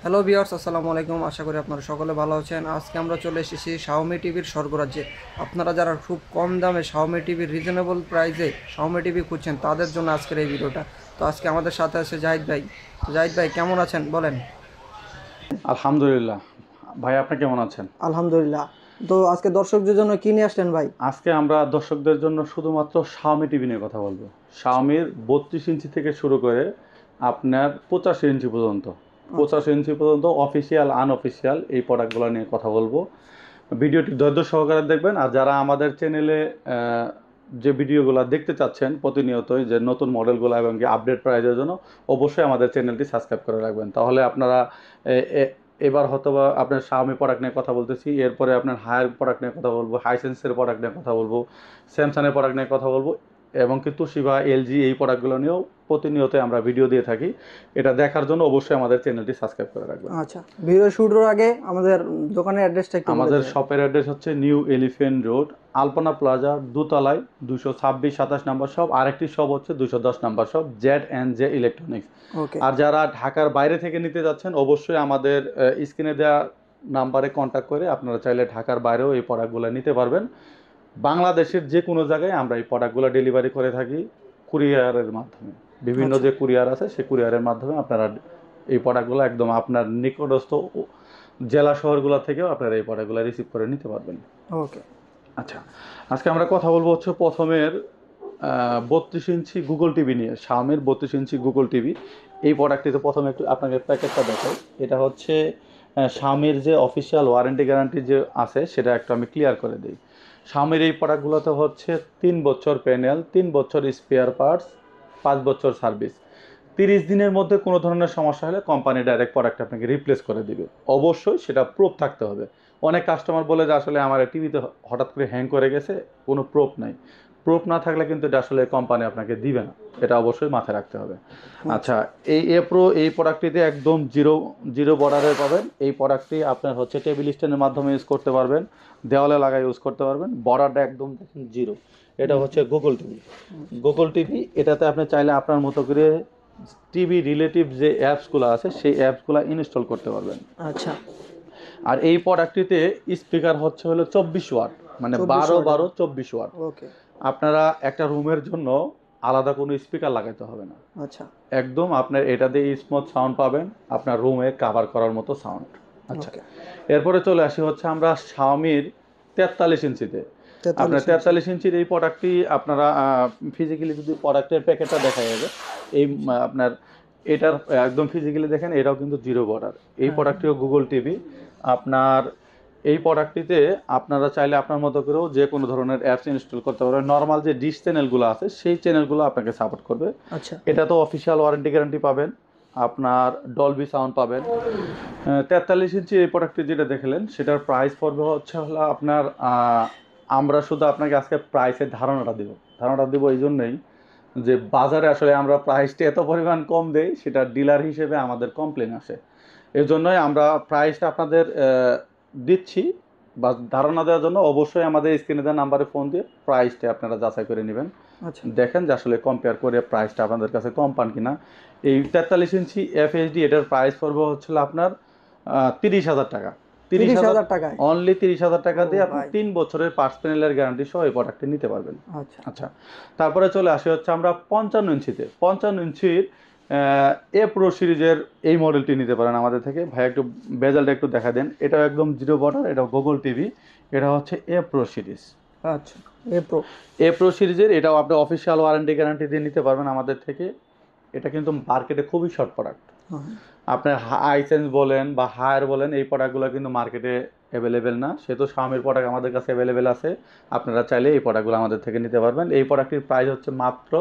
Hello viewers, আসসালামু আলাইকুম। আশা করি আপনারা সকলে ভালো আছেন। আজকে আমরা চলে এসেছি শাওমি টিভির স্বর্গরাজ্যে। আপনারা যারা খুব কম দামে শাওমি টিভির রিজনেবল প্রাইসে শাওমি টিভি খুঁজছেন তাদের জন্য আজকের এই ভিডিওটা। তো আজকে আমাদের সাথে আছে জাহিদ ভাই। তো জাহিদ ভাই কেমন আছেন বলেন? আলহামদুলিল্লাহ। ভাই আপনি কেমন আছেন? আলহামদুলিল্লাহ। তো আজকে দর্শকদের জন্য কি নিয়ে আসলেন ভাই? আজকে আমরা দর্শকদের জন্য শুধুমাত্র Xiaomi টিভি নিয়ে কথা বলবো। Xiaomiর 32 ইঞ্চি থেকে শুরু করে আপনার 85 ইঞ্চি পর্যন্ত। 85 ইঞ্চি পর্যন্ত অফিসিয়াল আনঅফিসিয়াল এই প্রোডাক্টগুলো নিয়ে কথা বলবো। ভিডিওটি ধৈর্য সহকারে দেখবেন। আর যারা আমাদের চ্যানেলে যে ভিডিওগুলো দেখতে চাচ্ছেন প্রতিনিয়তই, যে নতুন মডেলগুলো এবং কি আপডেট প্রাইজের জন্য, অবশ্যই আমাদের চ্যানেলটি সাবস্ক্রাইব করে রাখবেন। তাহলে আপনারা এবার হয়তো বা আপনার Xiaomi প্রোডাক্ট নিয়ে কথা বলতেছি, এরপরে আপনার হায়ার প্রোডাক্ট নিয়ে কথা বলবো, হাইসেন্সের প্রোডাক্ট নিয়ে কথা বলবো, স্যামসাংয়ের প্রোডাক্ট নিয়ে কথা বলবো, এবং কি তোশিবা, এলজি এই প্রোডাক্টগুলো নিয়েও প্রতিনিয়তই আমরা ভিডিও দিয়ে থাকি। এটা দেখার জন্য অবশ্যই আমাদের চ্যানেলটি সাবস্ক্রাইব করে রাখবেন। আচ্ছা, ভিডিও শুরুর আগে আমাদের দোকানের অ্যাড্রেসটা একটু বলে আমাদের দিন। শপের অ্যাড্রেস হচ্ছে নিউ এলিফ্যান্ট রোড, আলপনা প্লাজা, দোতলায় 226-27 নম্বর শপ। আরেকটি শপ হচ্ছে 210 নম্বর শপ, Z&J ইলেকট্রনিক্স। ওকে। আর যারা ঢাকার বাইরে থেকে নিতে যাচ্ছেন অবশ্যই আমাদের স্ক্রিনে দেওয়া নাম্বারে কন্ট্যাক্ট করে আপনারা চাইলে ঢাকার বাইরেও এই প্রোডাক্টগুলো নিতে পারবেন। বাংলাদেশের যে কোনো জায়গায় আমরা এই প্রোডাক্টগুলো ডেলিভারি করে থাকি কুরিয়ারের মাধ্যমে। বিভিন্ন আচ্ছা। যে কুরিয়ার আছে সেই কুরিয়ারের মাধ্যমে আপনারা এই প্রোডাক্টগুলো একদম আপনার নিকটস্থ জেলা শহরগুলো থেকেও আপনারা এই প্রোডাক্টগুলো রিসিভ করে নিতে পারবেন। ওকে। আচ্ছা, আজকে আমরা কথা বলবো হচ্ছে প্রথমের 32 ইঞ্চি গুগল টিভি নিয়ে। Xiaomiর 32 ইঞ্চি গুগল টিভি। এই প্রোডাক্টটিতে প্রথমে একটু আপনাকে প্যাকেটটা দেখাই। এটা হচ্ছে Xiaomiর যে অফিসিয়াল ওয়ারেন্টি গ্যারান্টি যে আছে সেটা একটু আমি ক্লিয়ার করে দিই। Xiaomiর এই প্রোডাক্টগুলোতে হচ্ছে 3 বছর প্যানেল, 3 বছর স্পেয়ার পার্টস, 5 বছর সার্ভিস। 30 দিনের মধ্যে কোনো ধরনের সমস্যা হলে কোম্পানি ডাইরেক্ট প্রোডাক্ট আপনাকে রিপ্লেস করে দিবে। অবশ্যই সেটা প্রুফ থাকতে হবে। অনেক কাস্টমার বলে যে আসলে আমার টিভিতে হঠাৎ করে হ্যাং করে গেছে, কোনো প্রুফ নাই। প্রুফ না থাকলে কিন্তু এটা আসলে কোম্পানি আপনাকে দিবে না। এটা অবশ্যই মাথায় রাখতে হবে। আচ্ছা, এই প্রো এই প্রোডাক্টটিতে একদম জিরো জিরো বর্ডারের পাবেন। এই প্রোডাক্টটি আপনার হচ্ছে টেবিল স্ট্যান্ডের মাধ্যমে ইউজ করতে পারবেন, দেওয়ালে লাগাই ইউজ করতে পারবেন। বর্ডারটা একদম দেখুন জিরো। এটা হচ্ছে গুগল টিভি। গুগল টিভি, এটাতে আপনি চাইলে আপনার মতো করে টিভি রিলেটিভ যে অ্যাপসগুলো আছে সেই অ্যাপসগুলো ইনস্টল করতে পারবেন। আচ্ছা। আর এই প্রোডাক্টটিতে স্পিকার হচ্ছে হলো 24 ওয়াট, মানে 12 12 24 ওয়াট। ওকে। আপনারা একটা রুমের জন্য আলাদা কোনো স্পিকার লাগাইতে হবে না। আচ্ছা। একদম আপনার এটা দিয়ে স্মুথ সাউন্ড পাবেন, আপনার রুমে কভার করার মতো সাউন্ড। আচ্ছা, ওকে। এরপরে চলে আসি হচ্ছে আমরা Xiaomiর 43 ইঞ্চিতে। আপনার 43 ইঞ্চির এই প্রোডাক্টটি আপনারা ফিজিক্যালি যদি প্রোডাক্টের প্যাকেটটা দেখা যাবে, এই আপনার এটার একদম ফিজিক্যালি দেখেন, এটাও কিন্তু জিরো বর্ডার। এই প্রোডাক্টটিও গুগল টিভি। আপনার এই প্রোডাক্টটিতে আপনারা চাইলে আপনার মতো করেও যে কোনো ধরনের অ্যাপস ইনস্টল করতে পারবেন। নর্মাল যে ডিশ চ্যানেলগুলো আছে সেই চ্যানেলগুলো আপনাকে সাপোর্ট করবে। আচ্ছা। এটা তো অফিসিয়াল ওয়ারেন্টি গ্যারান্টি পাবেন, আপনার ডলবি সাউন্ড পাবেন। 43 ইঞ্চি এই প্রোডাক্টটি যেটা দেখলেন সেটার প্রাইস পড়বে হচ্ছে হলো আপনার আমরা শুধু আপনাকে আজকে প্রাইসের ধারণাটা দেবো এই জন্যই যে বাজারে আসলে আমরা প্রাইসটা এত পরিমাণ কম দেই, সেটা ডিলার হিসেবে আমাদের কমপ্লেন আসে। এই জন্যই আমরা প্রাইসটা আপনাদের দিচ্ছি বা ধারণা দেওয়ার জন্য। অবশ্যই আমাদের স্ক্রিনে দেওয়া নাম্বারে ফোন দিয়ে প্রাইসটা আপনারা যাচাই করে নেবেন। আচ্ছা। দেখেন যে আসলে কম্পেয়ার করে প্রাইসটা আপনাদের কাছে কম পান কিনা। এই 43 ইঞ্চি FHD এটার প্রাইস পড়বে হচ্ছিল আপনার 30,000 টাকা। 30,000 টাকায়? অনলি 30,000 টাকা দিয়ে ও আপনি ভাই। 3 বছরের পার্টস প্যানেলের গ্যারান্টি সহ এই প্রোডাক্টটি নিতে পারবেন। আচ্ছা। আচ্ছা, তারপরে চলে আসি হচ্ছে আমরা 55 ইঞ্চিতে। 55 ইঞ্চির এ প্রো সিরিজের এই মডেলটি নিতে পারেন আমাদের থেকে। ভাই একটু বেজালটা একটু দেখা দেন। এটাও একদম জিরো বর্ডার, এটাও গুগল টিভি। এটা হচ্ছে এ প্রো সিরিজ। আচ্ছা। এ প্রো। এ প্রো সিরিজের এটাও আপনি অফিসিয়াল ওয়ারেন্টি গ্যারান্টি দিয়ে নিতে পারবেন আমাদের থেকে। এটা কিন্তু মার্কেটে খুবই শর্ট প্রোডাক্ট। আপনার হাইসেন্স বলেন বা হায়ার বলেন, এই প্রোডাক্টগুলো কিন্তু মার্কেটে অ্যাভেলেবেল না। সে তো Xiaomiর প্রোডাক্ট আমাদের কাছে অ্যাভেলেবেল আছে। আপনারা চাইলে এই প্রোডাক্টগুলো আমাদের থেকে নিতে পারবেন। এই প্রোডাক্টটির প্রাইস হচ্ছে মাত্র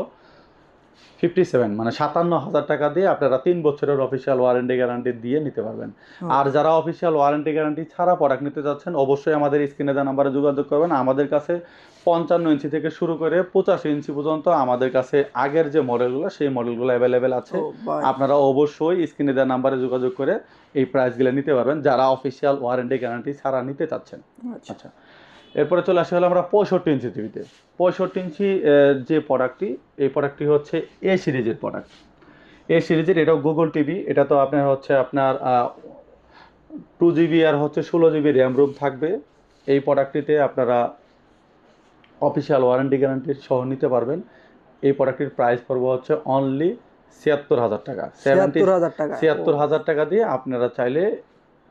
57, মানে 57,000 টাকা দিয়ে আপনারা 3 বছরের অফিসিয়াল ওয়ারেন্টি গ্যারান্টি দিয়ে নিতে পারবেন। আর যারা অফিসিয়াল ওয়ারেন্টি গ্যারান্টি ছাড়া প্রোডাক্ট নিতে যাচ্ছেন অবশ্যই আমাদের স্ক্রিনে দেওয়া নাম্বারে যোগাযোগ করবেন। আমাদের কাছে 55 ইঞ্চি থেকে শুরু করে 85 ইঞ্চি পর্যন্ত আমাদের কাছে আগের যে মডেলগুলো সেই মডেলগুলো অ্যাভেলেবেল আছে। আপনারা অবশ্যই স্ক্রিনে দেওয়া নাম্বারে যোগাযোগ করে এই প্রাইসগুলো নিতে পারবেন যারা অফিসিয়াল ওয়ারেন্টি গ্যারান্টি ছাড়া নিতে চাচ্ছেন। আচ্ছা, এরপরে চলে আসি হলো আমরা 65 ইঞ্চি টিভিতে। 65 ইঞ্চি যে প্রোডাক্টটি, এই প্রোডাক্টটি হচ্ছে এ সিরিজের প্রোডাক্ট। এ সিরিজের, এটাও গুগল টিভি। এটা তো আপনার হচ্ছে আপনার 2 GB আর হচ্ছে 16 GB র্যাম রোম থাকবে। এই প্রোডাক্টটিতে আপনারা অফিসিয়াল ওয়ারেন্টি গ্যারান্টি সহ নিতে পারবেন। এই প্রোডাক্টটির প্রাইস পড়বে হচ্ছে অনলি ৭৬,০০০ টাকা। ৭৬,০০০ টাকা। ৭৬,০০০ টাকা দিয়ে আপনারা চাইলে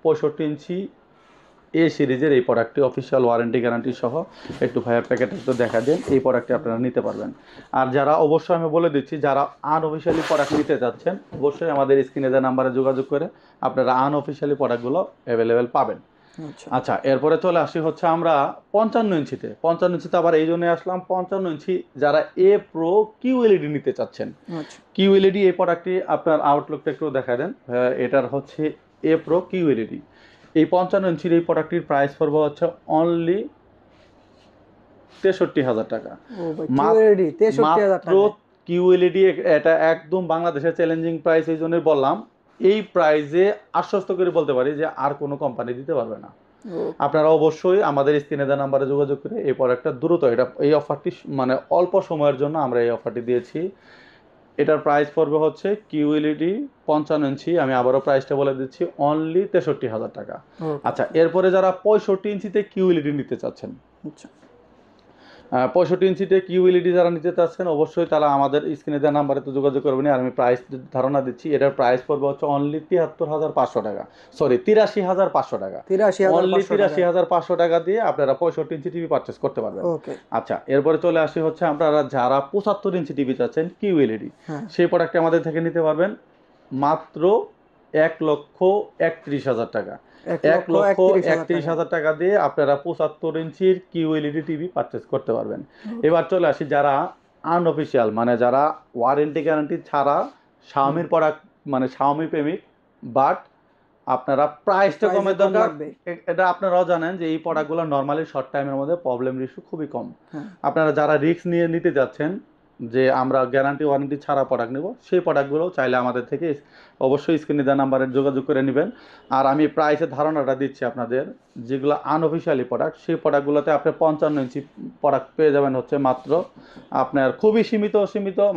65 ইঞ্চি এ সিরিজের এই প্রোডাক্টটি অফিসিয়াল ওয়ারেন্টি গ্যারান্টি সহ, একটু ভাইয়া প্যাকেটটা একটু দেখা দেন, এই প্রোডাক্টটি আপনারা নিতে পারবেন। আর যারা, অবশ্যই আমি বলে দিচ্ছি, যারা আনঅফিসিয়ালি প্রোডাক্ট নিতে যাচ্ছেন অবশ্যই আমাদের স্ক্রিনে দেওয়া নাম্বারে যোগাযোগ করে আপনারা আনঅফিসিয়ালি প্রোডাক্টগুলো অ্যাভেলেবেল পাবেন। আচ্ছা, এরপরে চলে আসি হচ্ছে আমরা 55 ইঞ্চিতে। 55 ইঞ্চিতে আবার এই জন্যই আসলাম, 55 ইঞ্চি যারা এ প্রো কিউএলইডি নিতে চাচ্ছেন। কিউএলইডি এই প্রোডাক্টটি আপনার আউটলুকটা একটু দেখা দেন। এটার হচ্ছে এ প্রো কিউএলইডি। এই 55 ইঞ্চির এই প্রোডাক্টটির প্রাইস পড়বে হচ্ছে অনলি 63,000 টাকা। মাত্র কিউএলইডি। এটা একদম বাংলাদেশের চ্যালেঞ্জিং প্রাইস, এই জন্যই বললাম এই প্রাইসে আশ্বস্ত করে বলতে পারি যে আর কোনো কোম্পানি দিতে পারবে না। আপনারা অবশ্যই আমাদের স্ক্রিনে দেওয়া নাম্বারে যোগাযোগ করে এই প্রোডাক্টটা দ্রুত, এই অফারটি মানে অল্প সময়ের জন্য আমরা এই অফারটি দিয়েছি। এটার প্রাইস পড়বে হচ্ছে কিউএলইডি 55 ইঞ্চি, আমি আবারও প্রাইসটা বলে দিচ্ছি, অনলি 63,000 টাকা। আচ্ছা, এরপরে যারা 65 ইঞ্চিতে কিউএলইডি নিতে চাচ্ছেন, 65 ইঞ্চিতে কিউএলইডি যারা নিতে চাচ্ছেন অবশ্যই তারা আমাদের স্ক্রিনে দেওয়া নাম্বারে তো যোগাযোগ করবেন। আর আমি প্রাইস ধারণা দিচ্ছি, এটার প্রাইস পড়বে হচ্ছে অনলি 73,500 টাকা, সরি 83,500 টাকা। অনলি 83,500 টাকা দিয়ে আপনারা 65 ইঞ্চি টিভি পারচেস করতে পারবেন। আচ্ছা, এরপরে চলে আসি হচ্ছে আপনারা যারা 75 ইঞ্চি টিভি চাচ্ছেন কিউএলইডি, সেই প্রোডাক্টটি আমাদের থেকে নিতে পারবেন মাত্র 1,31,000 টাকা। 1,31,000 টাকা দিয়ে আপনারা 75 ইঞ্চির কিউএলইডি টিভি পারচেস করতে পারবেন। এবার চলে আসি যারা আনঅফিসিয়াল, মানে যারা ওয়ারেন্টি গ্যারান্টি ছাড়া শাওমির প্রোডাক্ট, মানে শাওমি প্রেমিক, বাট আপনারা প্রাইসটা কমের দরকার। এটা আপনারাও জানেন যে এই প্রোডাক্টগুলো নর্মালি শর্ট টাইমের মধ্যে প্রবলেম ইস্যু খুবই কম। আপনারা যারা রিস্ক নিয়ে নিতে যাচ্ছেন যে আমরা গ্যারান্টি ওয়ারেন্টি ছাড়া প্রোডাক্ট নেব, সেই প্রোডাক্টগুলো চাইলে আমাদের থেকে অবশ্যই স্ক্রিনে দেওয়া নাম্বারে যোগাযোগ করে নেবেন। আর আমি প্রাইসের ধারণাটা দিচ্ছি আপনাদের, যেগুলো আনঅফিসিয়ালি প্রোডাক্ট, সেই প্রোডাক্টগুলোতে আপনি 55 ইঞ্চি প্রোডাক্ট পেয়ে যাবেন হচ্ছে মাত্র আপনার খুবই সীমিত,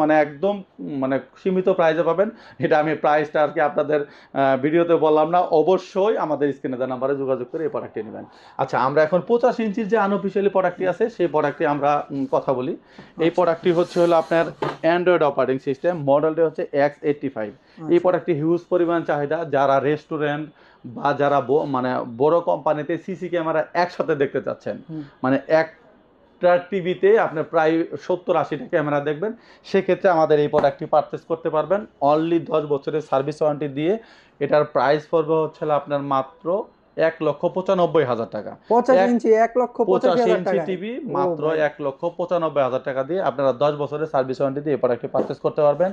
মানে একদম মানে সীমিত প্রাইসে পাবেন। এটা আমি প্রাইসটা আর কি আপনাদের ভিডিওতে বললাম না, অবশ্যই আমাদের স্ক্রিনে দেওয়া নাম্বারে যোগাযোগ করে এই প্রোডাক্টটি নেবেন। আচ্ছা, আমরা এখন 85 ইঞ্চির যে আনঅফিসিয়ালি প্রোডাক্টটি আছে সেই প্রোডাক্টটি আমরা কথা বলি। এই প্রোডাক্টটি হচ্ছে হলো আপনার অ্যান্ড্রয়েড অপারেটিং সিস্টেম, মডেলটি হচ্ছে X85। এই প্রোডাক্টটি হিউজ পরিমাণ চাহিদা, যারা রেস্টুরেন্ট বা যারা মানে বড় কোম্পানিতে সিসি ক্যামেরা একসাথে দেখতে চাচ্ছেন, মানে একটা টিভিতে আপনি প্রায় 70-80টা ক্যামেরা দেখবেন, সেক্ষেত্রে আমাদের এই প্রোডাক্টটি পারচেস করতে পারবেন অনলি 10 বছরের সার্ভিস ওয়ারেন্টি দিয়ে। এটার প্রাইস পড়বে হচ্ছে আপনার মাত্র 1,95,000 টাকা। 85 ইঞ্চি টিভি মাত্র 1,95,000 টাকা দিয়ে আপনারা 10 বছরের সার্ভিস ওয়ারেন্টি দিয়ে এই প্রোডাক্টটি পারচেস করতে পারবেন।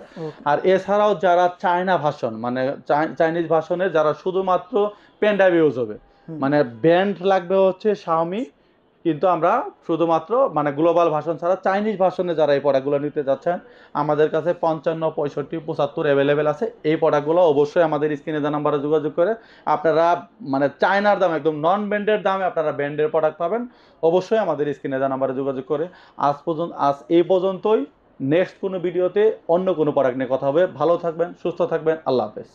আর এছাড়াও যারা চায়না ভার্সন, মানে চাইনিজ ভার্সনের যারা শুধুমাত্র পেন ড্রাইভ ইউজ হবে, মানে ব্র্যান্ড লাগবে হচ্ছে শাওমি, কিন্তু আমরা শুধুমাত্র মানে গ্লোবাল ভার্সন ছাড়া চাইনিজ ভার্সনে যারা এই প্রোডাক্টগুলো নিতে যাচ্ছেন, আমাদের কাছে 55, 65, 75 অ্যাভেলেবেল আছে। এই প্রোডাক্টগুলো অবশ্যই আমাদের স্ক্রিনে দেওয়া নাম্বারে যোগাযোগ করে আপনারা মানে চায়নার দাম, একদম নন ব্র্যান্ডের দামে আপনারা ব্র্যান্ডের প্রোডাক্ট পাবেন। অবশ্যই আমাদের স্ক্রিনে দেওয়া নাম্বারে যোগাযোগ করে। আজ এই পর্যন্তই। নেক্সট কোনো ভিডিওতে অন্য কোনো প্রোডাক্ট নিয়ে কথা হবে। ভালো থাকবেন, সুস্থ থাকবেন, আল্লাহ হাফেজ।